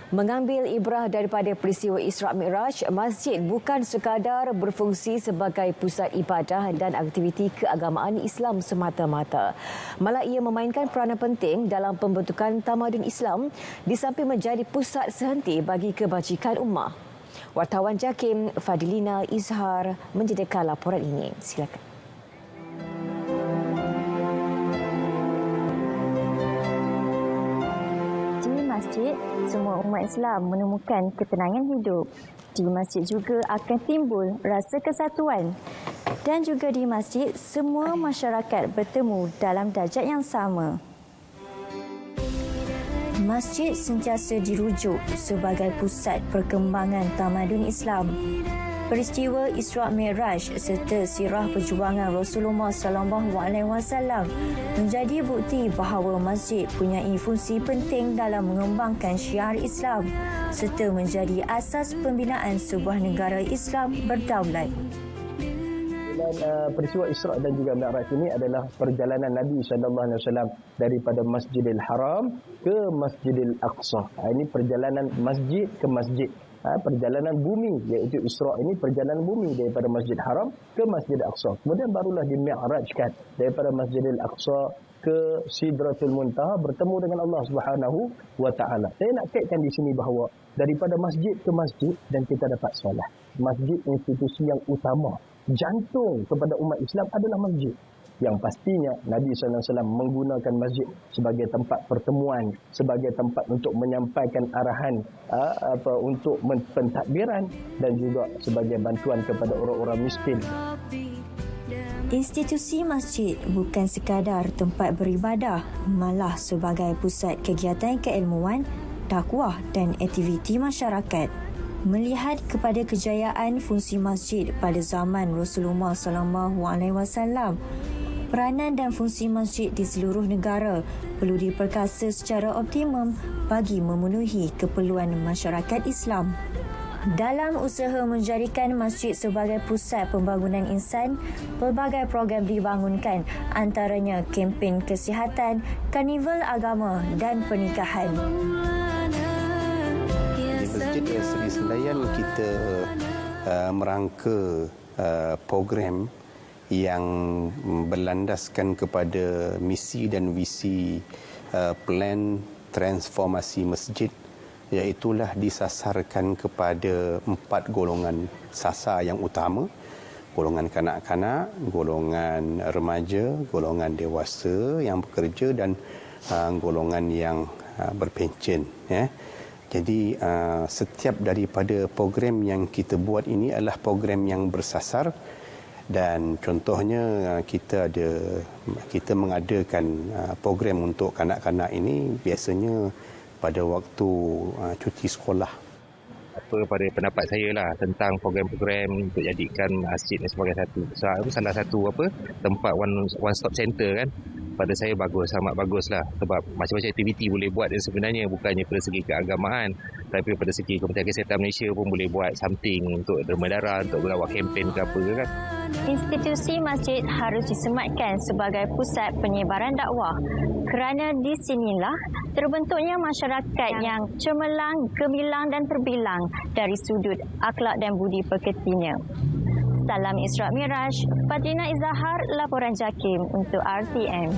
Mengambil ibrah daripada peristiwa Isra' Mi'raj, masjid bukan sekadar berfungsi sebagai pusat ibadah dan aktiviti keagamaan Islam semata-mata. Malah ia memainkan peranan penting dalam pembentukan tamadun Islam di samping menjadi pusat sehenti bagi kebajikan ummah. Wartawan JAKIM Fadilina Izhar menyediakan laporan ini. Silakan. Masjid, semua umat Islam menemukan ketenangan hidup. Di masjid juga akan timbul rasa kesatuan. Dan juga di masjid, semua masyarakat bertemu dalam darjat yang sama. Masjid sentiasa dirujuk sebagai pusat perkembangan tamadun Islam. Peristiwa Isra' Mi'raj serta sirah perjuangan Rasulullah SAW menjadi bukti bahawa masjid punyai fungsi penting dalam mengembangkan syiar Islam serta menjadi asas pembinaan sebuah negara Islam berdaulat. Peristiwa Isra' dan juga Mi'raj ini adalah perjalanan Nabi SAW daripada Masjidil Haram ke Masjidil Aqsa. Ini perjalanan masjid ke masjid. Perjalanan bumi, iaitu Isra' ini perjalanan bumi daripada Masjid Haram ke Masjid Aqsa. Kemudian barulah dimi'rajkan daripada Masjidil Aqsa ke Sidratul Muntaha bertemu dengan Allah Subhanahu wa taala. Saya nak kaitkan di sini bahawa daripada masjid ke masjid dan kita dapat solat. Masjid institusi yang utama, jantung kepada umat Islam adalah masjid. Yang pastinya Nabi SAW menggunakan masjid sebagai tempat pertemuan, sebagai tempat untuk menyampaikan arahan untuk pentadbiran dan juga sebagai bantuan kepada orang-orang miskin. Institusi masjid bukan sekadar tempat beribadah, malah sebagai pusat kegiatan keilmuan, dakwah dan aktiviti masyarakat. Melihat kepada kejayaan fungsi masjid pada zaman Rasulullah SAW, peranan dan fungsi masjid di seluruh negara perlu diperkasa secara optimum bagi memenuhi keperluan masyarakat Islam. Dalam usaha menjadikan masjid sebagai pusat pembangunan insan, pelbagai program dibangunkan, antaranya kempen kesihatan, karnival agama dan pernikahan. Di Masjid Seri Sendayan kita merangka program yang berlandaskan kepada misi dan visi plan transformasi masjid, iaitulah disasarkan kepada 4 golongan sasar yang utama: golongan kanak-kanak, golongan remaja, golongan dewasa yang bekerja dan golongan yang berpencen. Jadi setiap daripada program yang kita buat ini adalah program yang bersasar. Dan contohnya kita mengadakan program untuk kanak-kanak ini biasanya pada waktu cuti sekolah. Pada pendapat saya lah tentang program-program untuk jadikan masjid sebagai salah satu tempat one stop center kan. Pada saya bagus, sangat bagus lah. Sebab macam-macam aktiviti boleh buat dan sebenarnya bukannya pada segi keagamaan, tapi pada segi Kementerian Kesihatan Malaysia pun boleh buat something untuk derma darah, untuk buat kempen ke apa ke kan. Institusi masjid harus disematkan sebagai pusat penyebaran dakwah kerana di sinilah terbentuknya masyarakat yang cemerlang, gemilang dan terbilang dari sudut akhlak dan budi pekertinya. Salam Isra' Mi'raj, Fadilina Izhar, laporan JAKIM untuk RTM.